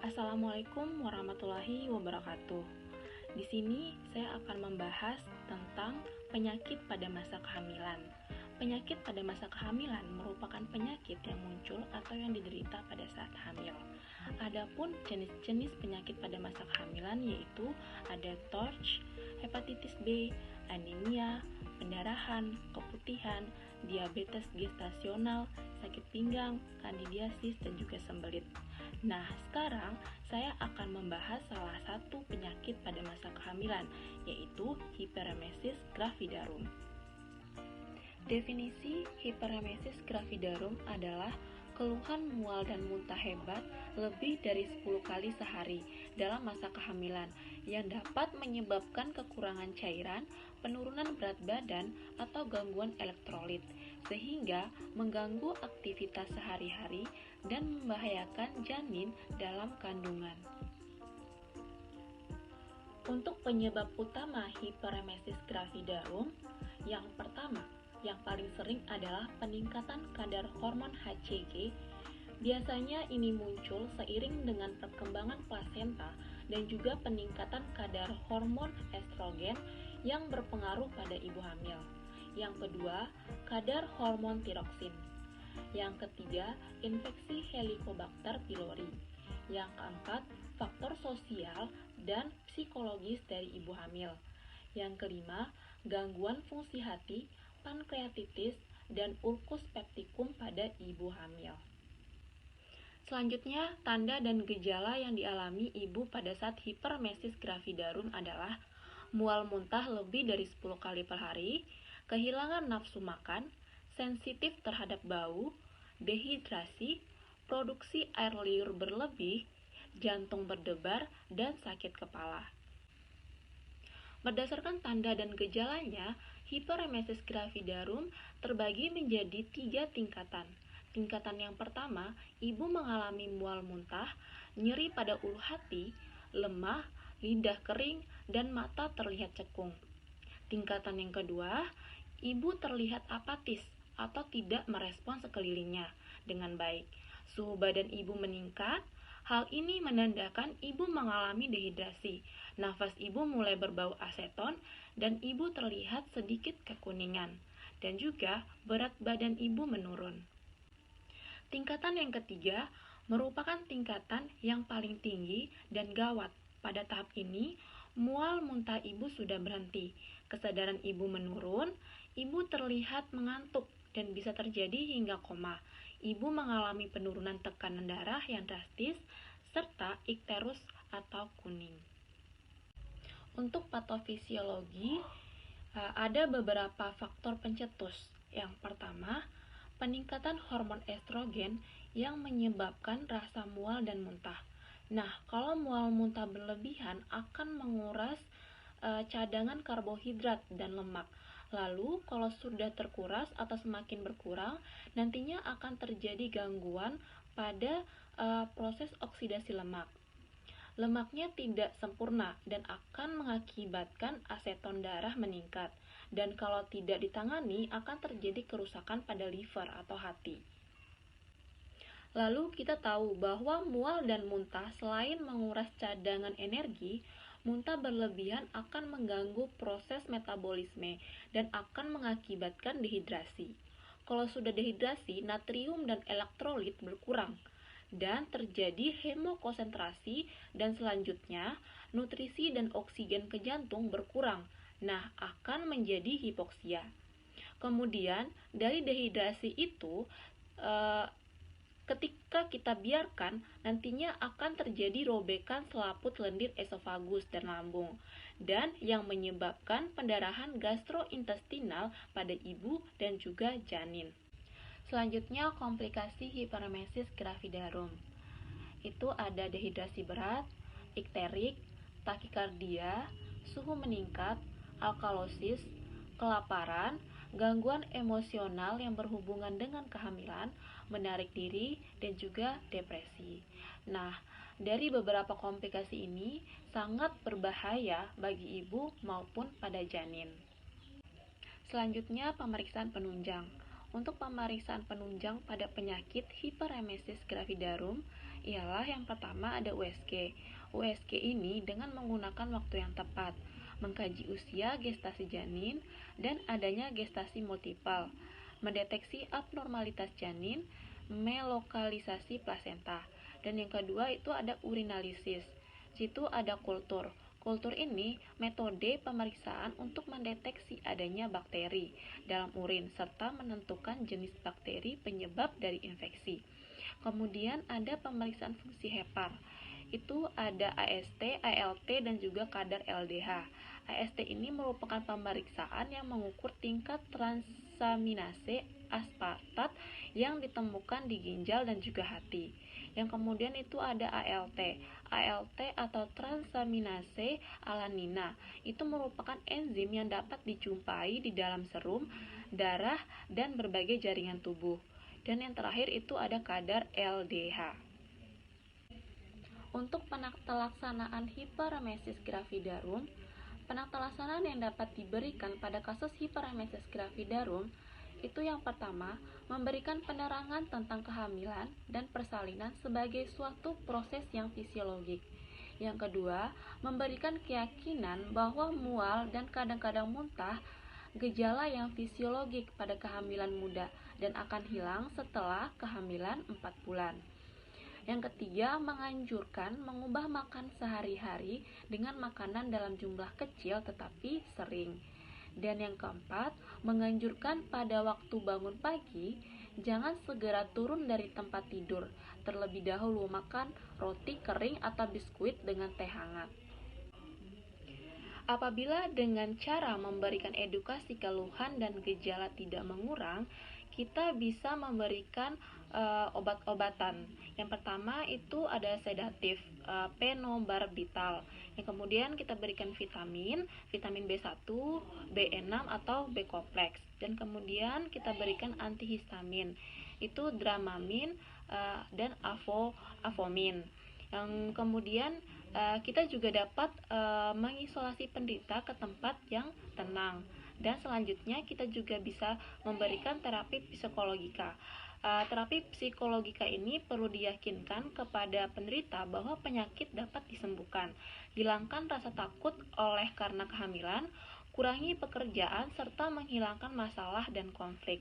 Assalamualaikum warahmatullahi wabarakatuh. Di sini saya akan membahas tentang penyakit pada masa kehamilan. Penyakit pada masa kehamilan merupakan penyakit yang muncul atau yang diderita pada saat hamil. Adapun jenis-jenis penyakit pada masa kehamilan yaitu ada TORCH, hepatitis B, anemia, pendarahan, keputihan, diabetes gestasional, sakit pinggang, kandidiasis, dan juga sembelit. Nah, sekarang saya akan membahas salah satu penyakit pada masa kehamilan, yaitu hiperemesis gravidarum. Definisi hiperemesis gravidarum adalah keluhan mual dan muntah hebat lebih dari 10 kali sehari dalam masa kehamilan yang dapat menyebabkan kekurangan cairan, penurunan berat badan, atau gangguan elektrolit, sehingga mengganggu aktivitas sehari-hari dan membahayakan janin dalam kandungan. Untuk penyebab utama hiperemesis gravidarum, yang pertama, yang paling sering adalah peningkatan kadar hormon HCG. Biasanya ini muncul seiring dengan perkembangan plasenta dan juga peningkatan kadar hormon estrogen yang berpengaruh pada ibu hamil. Yang kedua, kadar hormon tiroksin. Yang ketiga, infeksi Helicobacter pylori. Yang keempat, faktor sosial dan psikologis dari ibu hamil. Yang kelima, gangguan fungsi hati, pankreatitis, dan ulkus peptikum pada ibu hamil. Selanjutnya, tanda dan gejala yang dialami ibu pada saat hiperemesis gravidarum adalah mual muntah lebih dari 10 kali per hari, kehilangan nafsu makan, sensitif terhadap bau, dehidrasi, produksi air liur berlebih, jantung berdebar, dan sakit kepala. Berdasarkan tanda dan gejalanya, hiperemesis gravidarum terbagi menjadi 3 tingkatan. Tingkatan yang pertama, ibu mengalami mual muntah, nyeri pada ulu hati, lemah, lidah kering, dan mata terlihat cekung. Tingkatan yang kedua, ibu terlihat apatis atau tidak merespons sekelilingnya dengan baik. Suhu badan ibu meningkat. Hal ini menandakan ibu mengalami dehidrasi. Nafas ibu mulai berbau aseton dan ibu terlihat sedikit kekuningan. Dan juga berat badan ibu menurun. Tingkatan yang ketiga merupakan tingkatan yang paling tinggi dan gawat. Pada tahap ini, mual muntah ibu sudah berhenti. Kesadaran ibu menurun, ibu terlihat mengantuk dan bisa terjadi hingga koma. Ibu mengalami penurunan tekanan darah yang drastis, serta ikterus atau kuning. Untuk patofisiologi, ada beberapa faktor pencetus. Yang pertama, peningkatan hormon estrogen yang menyebabkan rasa mual dan muntah. Nah, kalau mual muntah berlebihan akan menguras cadangan karbohidrat dan lemak. Lalu, kalau sudah terkuras atau semakin berkurang, nantinya akan terjadi gangguan pada proses oksidasi lemak. Lemaknya tidak sempurna dan akan mengakibatkan aseton darah meningkat. Dan kalau tidak ditangani, akan terjadi kerusakan pada liver atau hati. Lalu kita tahu bahwa mual dan muntah selain menguras cadangan energi, muntah berlebihan akan mengganggu proses metabolisme dan akan mengakibatkan dehidrasi. Kalau sudah dehidrasi, natrium dan elektrolit berkurang dan terjadi hemokonsentrasi dan selanjutnya nutrisi dan oksigen ke jantung berkurang. Nah, akan menjadi hipoksia. Kemudian dari dehidrasi itu ketika kita biarkan, nantinya akan terjadi robekan selaput lendir esofagus dan lambung, dan yang menyebabkan pendarahan gastrointestinal pada ibu dan juga janin. Selanjutnya, komplikasi hiperemesis gravidarum. Itu ada dehidrasi berat, ikterik, takikardia, suhu meningkat, alkalosis, kelaparan, gangguan emosional yang berhubungan dengan kehamilan, menarik diri, dan juga depresi. Nah, dari beberapa komplikasi ini sangat berbahaya bagi ibu maupun pada janin. Selanjutnya, pemeriksaan penunjang. Untuk pemeriksaan penunjang pada penyakit hiperemesis gravidarum, ialah yang pertama ada USG. USG ini dengan menggunakan waktu yang tepat, mengkaji usia gestasi janin dan adanya gestasi multipel, mendeteksi abnormalitas janin, melokalisasi plasenta. Dan yang kedua itu ada urinalisis. Situ ada kultur. Kultur ini metode pemeriksaan untuk mendeteksi adanya bakteri dalam urin serta menentukan jenis bakteri penyebab dari infeksi. Kemudian ada pemeriksaan fungsi hepar. Itu ada AST, ALT, dan juga kadar LDH. AST ini merupakan pemeriksaan yang mengukur tingkat transaminase aspartat yang ditemukan di ginjal dan juga hati. Yang kemudian itu ada ALT. ALT atau transaminase alanina itu merupakan enzim yang dapat dijumpai di dalam serum, darah, dan berbagai jaringan tubuh. Dan yang terakhir itu ada kadar LDH. Untuk penaktelaksanaan hiperemesis gravidarum, penaktelaksanaan yang dapat diberikan pada kasus hiperemesis gravidarum itu yang pertama, memberikan penerangan tentang kehamilan dan persalinan sebagai suatu proses yang fisiologik. Yang kedua, memberikan keyakinan bahwa mual dan kadang-kadang muntah gejala yang fisiologik pada kehamilan muda dan akan hilang setelah kehamilan 4 bulan. Yang ketiga, menganjurkan mengubah makan sehari-hari dengan makanan dalam jumlah kecil tetapi sering. Dan yang keempat, menganjurkan pada waktu bangun pagi, jangan segera turun dari tempat tidur, terlebih dahulu makan roti kering atau biskuit dengan teh hangat. Apabila dengan cara memberikan edukasi keluhan dan gejala tidak mengurang, kita bisa memberikan obat-obatan. Yang pertama itu ada sedatif, phenobarbital. Yang kemudian kita berikan vitamin B1, B6 atau B kompleks. Dan kemudian kita berikan antihistamin, itu Dramamine dan Avomin. Yang kemudian kita juga dapat mengisolasi penderita ke tempat yang tenang. Dan selanjutnya kita juga bisa memberikan terapi psikologika. Terapi psikologika ini perlu diyakinkan kepada penderita bahwa penyakit dapat disembuhkan. Hilangkan rasa takut oleh karena kehamilan, kurangi pekerjaan, serta menghilangkan masalah dan konflik.